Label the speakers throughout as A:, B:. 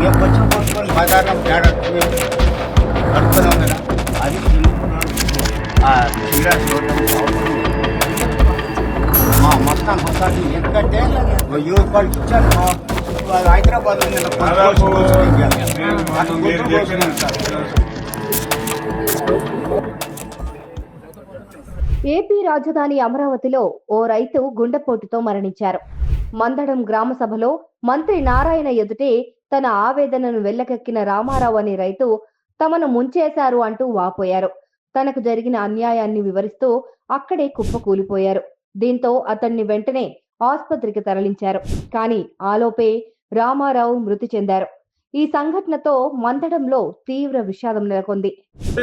A: మేము వచ్చిన పట్టుకొని బజార్లో తేడా మేము అడుగుతున్నాం కదా. అది మొత్తం ఒకసారి ఎందుకంటే యూత్ వాళ్ళకి ఇచ్చాను హైదరాబాద్
B: ఏపీ రాజధాని అమరావతిలో ఓ రైతు గుండెపోటుతో మరణించారు. మందడం గ్రామ సభలో మంత్రి నారాయణ ఎదుటే తన ఆవేదనను వెల్లకెక్కిన రామారావు అనే రైతు తమను ముంచేశారు అంటూ వాపోయారు. తనకు జరిగిన అన్యాయాన్ని వివరిస్తూ అక్కడే కుప్పకూలిపోయారు. దీంతో అతన్ని వెంటనే ఆసుపత్రికి తరలించారు. కానీ ఆలోపే రామారావు మృతి చెందారు. ఈ సంఘటనతో మందడంలో తీవ్ర విషాదం నెలకొంది.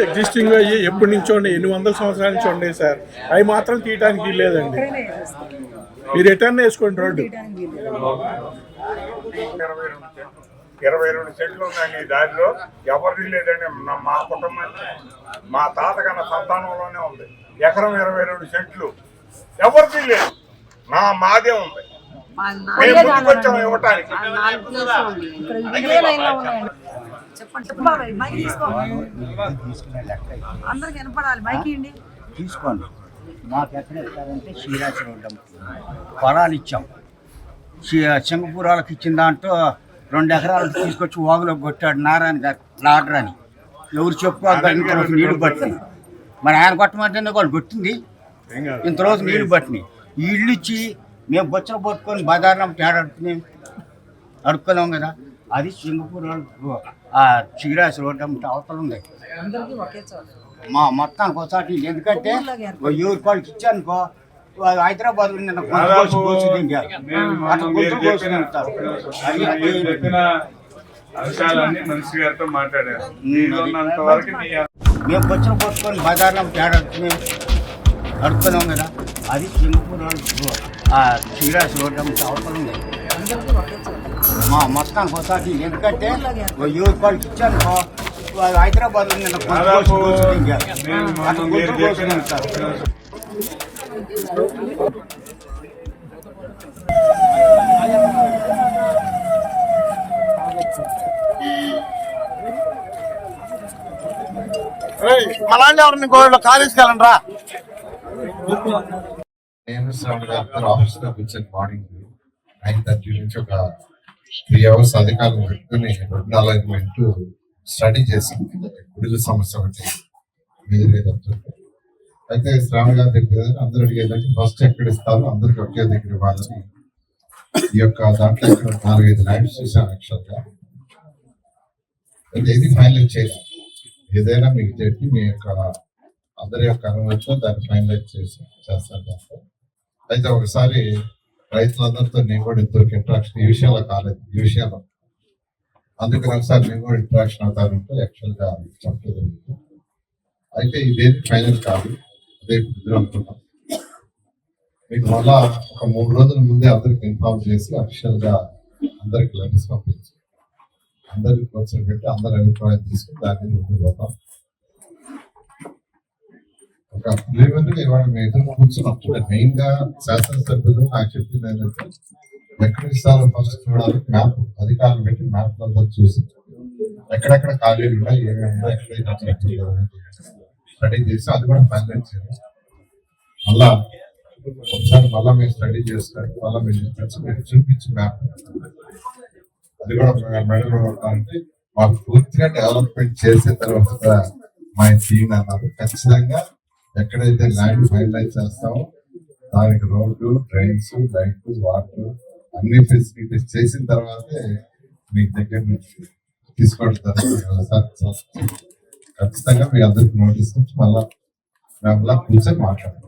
C: ఎగ్జిస్టింగ్ అయ్యి ఎప్పటి నుంచో ఎన్ని వందల సంవత్సరాల నుంచి ఉండే సార్, అవి మాత్రం తీయటానికి లేదండి. మీరు రిటర్న్ వేసుకోండి రోడ్డు.
D: 22 సెంట్లు ఉందండి. దారిలో ఎవరిది లేదండి. మా కుటుంబం మా తాతకన్న సంతానంలోనే ఉంది. ఎకరం 22 సెంట్లు ఎవరిది లేదు. మాదే ఉంది. ఇవ్వటానికి
A: తీసుకోండి. మాకు ఎక్కడ ఇస్తారంటే శ్రీరాజు రోడ్డు పొలాలు ఇచ్చాం. సింగపూరాలకు ఇచ్చిన దాంట్లో 2 ఎకరాలకు తీసుకొచ్చి వాగులోకి కొట్టాడు నారాయణ గారు లాడర్ అని. ఎవరు చెప్పుకోవాలి నీళ్లు పట్టింది. మరి ఆయన కొట్టమంటేనే వాళ్ళు కొట్టింది. ఇంతరోజు నీళ్లు పట్టినాయి. ఈ ఇల్లు ఇచ్చి మేము బొచ్చలు పట్టుకొని బజార్లో తేడా అడుక్కున్నాం కదా. అది సింగపూర్ శ్రీరాజు రోడ్డు అవతల ఉంది. మొత్తానికి ఒకసారి ఎందుకంటే ఎవరి వాళ్ళకి ఇచ్చానుకో హైదరాబాద్ మేము బొచ్చలు పట్టుకొని బజార్లో తేడా అడుక్కున్నాం కదా. అది సింగపూర్ శ్రీరాజు రోడ్డు అవతల ఉంది. మొత్తానికి ఒకసారి ఎందుకంటే ఎవరి వాళ్ళకి ఇచ్చానుకో హైదరాబాద్
C: మళ్ళీ ఎవరిని కాలేజీకి వెళ్ళండి రా.
E: నేను శ్రావణ్ గారు ఆఫీస్ లో కూర్చొని మార్నింగ్ 9:30 నుంచి ఒక 3 hours అధికారులు పెట్టుకుని 2 అలైన్మెంట్ స్టడీ చేశాను. గుడిల సమస్య ఒకటి మీద అయితే శ్రావణ్ గారి దగ్గర అందరూ అడిగేదానికి ఫస్ట్ ఎక్కడ ఇస్తారు, అందరికి ఒకే దగ్గర ఇవ్వాలని ఈ యొక్క దాంట్లో 4-5 ల్యాండ్స్ చూసాను. యాక్చువల్గా ఏది ఫైనలైజ్ చేయాలి, ఏదైనా మీకు చెప్పి మీ యొక్క అందరి యొక్క అనుమతితో దాన్ని ఫైనలైజ్ చేస్తాను దాంట్లో. అయితే ఒకసారి రైతులందరితో నేను కూడా ఇద్దరికి ఇంట్రాక్షన్ ఈ విషయంలో కాలేదు, ఈ విషయంలో అందుకని ఒకసారి నేను కూడా ఇంట్రాక్షన్ అవుతానంటే యాక్చువల్గా చెప్పలేదు. అయితే ఇదేది ఫైనల్ కాదు, రేపు అనుకున్నాం. మీకు మళ్ళా ఒక 3 రోజుల ముందే అందరికి ఇన్ఫార్మ్ చేసి అఫీషియల్ గా అందరికి లెటర్స్ పంపించి అందరికి కూర్చొని పెట్టి అందరి అభిప్రాయం తీసుకుని దాన్ని ముందుకు పోతాం. ఒక ప్రిలిమినరీ ఇవాళ మీ ఎదురు కూర్చున్నప్పుడు మెయిన్ గా శాసనసభ్యులు నాకు చెప్పింది ఏంటంటే ఎక్కడ ఇస్తారో ఫస్ట్ చూడాలి. మ్యాప్ అధికారులు పెట్టి మ్యాప్ అంతా చూసి ఎక్కడెక్కడ ఖాళీలు ఉన్నాయి, ఏమేమి ఉన్నాయి, ఎక్కడైతే స్టడీ చేసి అది కూడా ఫైనలైజ్ చేయాలి. మళ్ళా ఒకసారి మళ్ళీ మీరు స్టడీ చేస్తారు, మళ్ళీ మీరు చూపించి మ్యాప్ అది కూడా మేడం అంటే మాకు పూర్తిగా డెవలప్మెంట్ చేసిన తర్వాత మా టీం అన్నారు ఖచ్చితంగా ఎక్కడైతే ల్యాండ్ ఫైనలైజ్ చేస్తామో దానికి రోడ్డు, డ్రైన్స్, లైట్, వాటర్ అన్ని ఫెసిలిటీస్ చేసిన తర్వాతే మీ దగ్గర నుంచి తీసుకొడతారు. ఖచ్చితంగా మీ అందరికి నోటీస్ నుంచి మళ్ళా కూర్చొని మాట్లాడతాం.